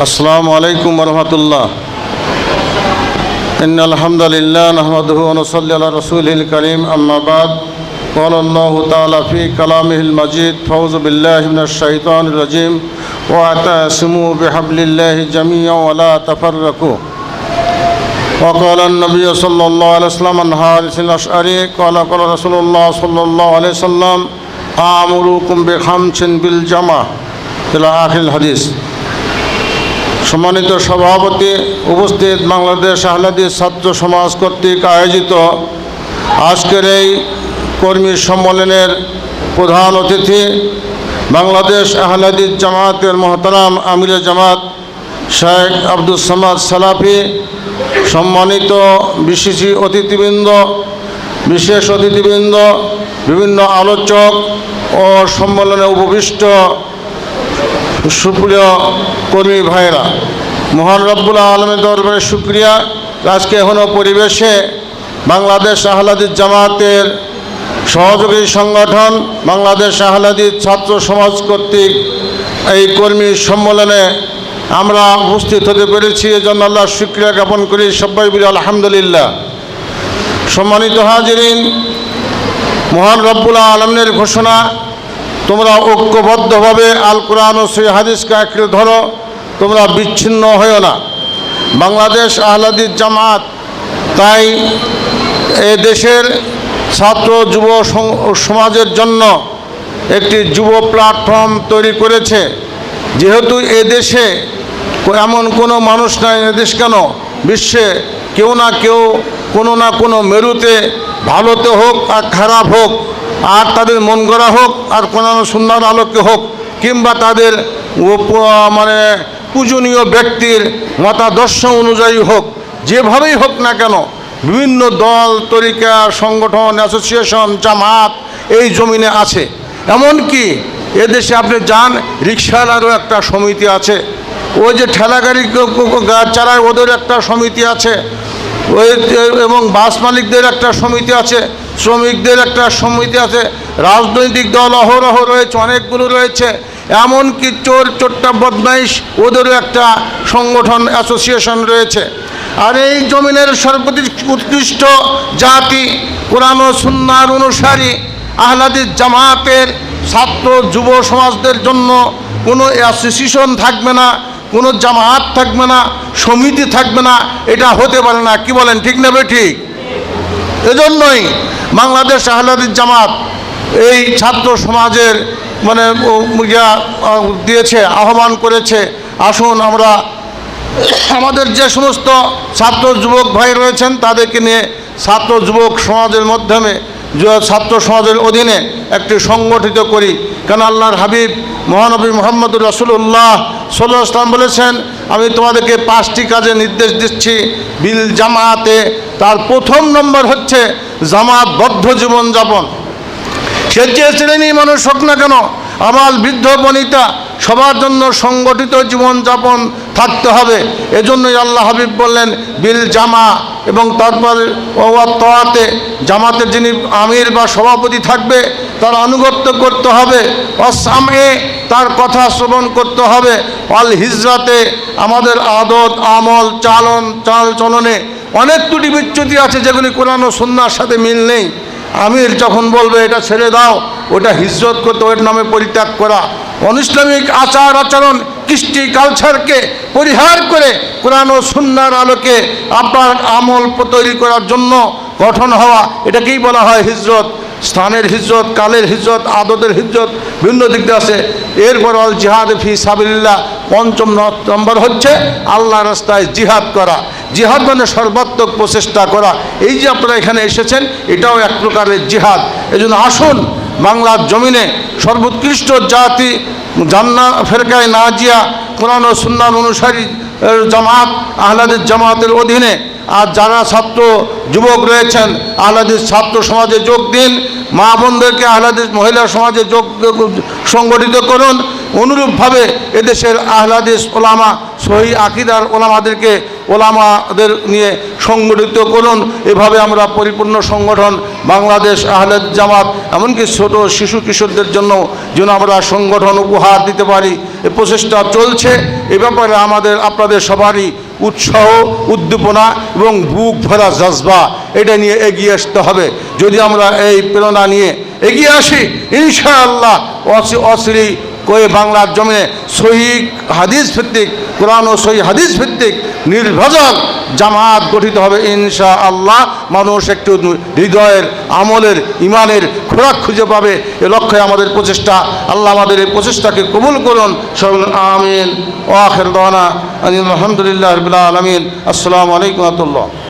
আসসালামু আলাইকুম ওরহমতুল্লাহ। ইন্নাল হামদুলিল্লাহ নাহমাদুহু ওয়া নুসাল্লি আলা রাসূলিল কারীম, আম্মা বাদ। ক্বালা আল্লাহু তাআলা ফী কালামিহিল মাজিদ, ফাউযু বিল্লাহি মিনাশ শাইতানির রাজীম, ওয়া আতাসিমু বিহাবলিল্লাহি জামিআন ওয়া লা তাফাররাকু। ওয়া ক্বালা আন-নাবিয়্যু সাল্লাল্লাহু আলাইহি ওয়াসাল্লাম আন হারিসিল আশআরী ক্বালা ক্বালা রাসূলুল্লাহ সাল্লাল্লাহু আলাইহি ওয়াসাল্লাম আমুরুকুম বিখামসিন বিল জামা ইলা আখিরিল হাদিস। সম্মানিত সভাপতি, উপস্থিত বাংলাদেশ আহলাদিস ছাত্র সমাজ কর্তৃক আয়োজিত আজকের এই কর্মী সম্মেলনের প্রধান অতিথি বাংলাদেশ আহলাদিস জামাতের মহতারাম আমিরে জামাত শেখ আব্দুস সামাদ সালাফি, সম্মানিত বিশেষ অতিথিবৃন্দ, বিভিন্ন আলোচক ও সম্মেলনে উপবিষ্ট সুপ্রিয় কর্মী ভাইরা, মহান রব্বুল আলমের দরবারে শুকরিয়া। আজকে এখনও পরিবেশে বাংলাদেশ আহলাদিস জামাতের সহযোগী সংগঠন বাংলাদেশ আহলাদিস ছাত্র সমাজ কর্তৃক এই কর্মী সম্মেলনে আমরা উপস্থিত হতে পেরেছি, এজন্য আল্লাহর শুকরিয়া জ্ঞাপন করি। সবাই বলি আলহামদুলিল্লাহ। সম্মানিত হাজিরিন, মহান রব্বুল আলমের ঘোষণা, তোমরা ঐক্যবদ্ধভাবে আল কোরআন ও সহিহ হাদিসকে আঁকড়ে ধরো, তোমরা বিচ্ছিন্ন হয়েও না। বাংলাদেশ আহলাদিস জামাত তাই এ দেশের ছাত্র যুব সমাজের জন্য একটি যুব প্ল্যাটফর্ম তৈরি করেছে। যেহেতু এ দেশে এমন কোনো মানুষ নাই, এদেশ কেন বিশ্বে কেউ না কেউ কোনো না কোনো মেরুতে, ভালোতে হোক আর খারাপ হোক, আর তাদের মন গড়া হোক আর কোরআন সুন্নাহর আলোকে হোক, কিংবা তাদের পূজনীয় ব্যক্তির মতাদর্শ অনুযায়ী হোক, যেভাবেই হোক না কেন, বিভিন্ন দল, তরিকা, সংগঠন, অ্যাসোসিয়েশন, জামাত এই জমিনে আছে। এমনকি এদেশে আপনি যান, রিক্সাওয়ালারও একটা সমিতি আছে, ওই যে ঠেলাগাড়ি চালায় ওদের একটা সমিতি আছে, ওই এবং বাস মালিকদের একটা সমিতি আছে, শ্রমিকদের একটা সমিতি আছে, রাজনৈতিক দল অহরহ রয়েছে, অনেকগুলো রয়েছে, এমনকি চোরটা বদমাইশ ওদেরও একটা সংগঠন, অ্যাসোসিয়েশন রয়েছে। আর এই জমিনের সর্বোৎকৃষ্ট জাতি কোরআন ও সুন্নাহর অনুসারী আহলাদিস জামাতের ছাত্র যুব সমাজদের জন্য কোনো অ্যাসোসিয়েশন থাকবে না, কোনো জামাত থাকবে না, সমিতি থাকবে না, এটা হতে পারে না। কি বলেন, ঠিক নেবে? ঠিক। এজন্যই বাংলাদেশ আহলাদিস জামাত এই ছাত্র সমাজের দিয়েছে, আহ্বান করেছে, আসুন আমরা আমাদের যে সমস্ত ছাত্র যুবক ভাই রয়েছেন তাদেরকে নিয়ে ছাত্র যুবক সমাজের মাধ্যমে ছাত্র সমাজের অধীনে একটি সংগঠিত করি। কারণ আল্লাহর হাবিব মহানবী মুহাম্মদুর রাসূলুল্লাহ সাল্লাল্লাহু আলাইহি ওয়াসাল্লাম বলেছেন, আমি তোমাদেরকে 5টি কাজে নির্দেশ দিচ্ছি বিল জামাতে। তার প্রথম নম্বর হচ্ছে জামাতবদ্ধ জীবনযাপন। সে যে শ্রেণী মানুষ হোক না কেন, আবাল বৃদ্ধ বনিতা সবার জন্য সংগঠিত জীবনযাপন থাকতে হবে। এজন্যই আল্লাহ হাবিব বললেন বিল জামা, এবং তারপরে ওয়াত্তাতে জামাতের যিনি আমির বা সভাপতি থাকবে তার আনুগত্য করতে হবে, অসামে তার কথা শ্রবণ করতে হবে, অল হিজরাতে আমাদের আদত আমল চাল চলনে অনেক ত্রুটি বিচ্যুতি আছে যেগুলি কোরআন ও সুন্নাহর সাথে মিল নেই। আমির যখন বলবে এটা ছেড়ে দাও, ওটা হিজরত করতে, ওর নামে পরিত্যাগ করা, অনিসলামিক আচার আচরণ কৃষ্টি কালচারকে পরিহার করে কোরআন ও সুন্নাহর আলোকে আপনার আমল তৈরি করার জন্য গঠন হওয়া, এটাকেই বলা হয় হিজরত। স্থানের হিজরত, কালের হিজরত, আদতের হিজরত বিভিন্ন দিক দিয়ে আছে। এরপর অল জিহাদ ফি সাবিলিল্লাহ, 5ম নম্বর হচ্ছে আল্লাহ রাস্তায় জিহাদ করা। জিহাদ মানে সর্বাত্মক প্রচেষ্টা করা। এই যে আপনারা এখানে এসেছেন, এটাও এক প্রকারের জিহাদ। এজন্য আসুন বাংলার জমিনে সর্বোৎকৃষ্ট জাতি জান্নাত ফেরকায়ে নাজিয়া কোরআন ও সুন্নাহ অনুসারী জামাত আহলাদিস জামাতের অধীনে, আর যারা ছাত্র যুবক রয়েছেন আহলাদিস ছাত্র সমাজে যোগ দিন, মা বোনদেরকে আহলাদিস মহিলা সমাজে সংগঠিত করুন। অনুরূপভাবে এদেশের আহলাদিস ওলামা সহি আকিদার ওলামাদেরকে ওলামাদের নিয়ে সংগঠিত করুন। এভাবে আমরা পরিপূর্ণ সংগঠন বাংলাদেশ আহলে জামাত, এমনকি ছোট শিশু কিশোরদের জন্য যেন আমরা সংগঠন উপহার দিতে পারি, এ প্রচেষ্টা চলছে। এ ব্যাপারে আপনাদের সবারই উৎসাহ, উদ্দীপনা এবং বুক ভরা জজবা এটা নিয়ে এগিয়ে আসতে হবে। যদি আমরা এই প্রেরণা নিয়ে এগিয়ে আসি, ইনশাআল্লাহ অচিরে কয়ে বাংলার জমিনে সহি হাদিস ভিত্তিক, কোরআন ও সহি হাদিস ভিত্তিক নির্ভেজাল জামাত গঠিত হবে ইনশাআল্লাহ। মানুষ একটু হৃদয়ের, আমলের, ইমানের খোরাক খুঁজে পাবে। এ লক্ষ্যে আমাদের প্রচেষ্টা। আল্লাহ আমাদের এই প্রচেষ্টাকে কবুল করুন। আমিন। ওয়া আখির দাওয়ানা আলহামদুলিল্লাহি রাব্বিল আলামিন। আসসালামু আলাইকুম ওয়া রাহমাতুল্লাহ।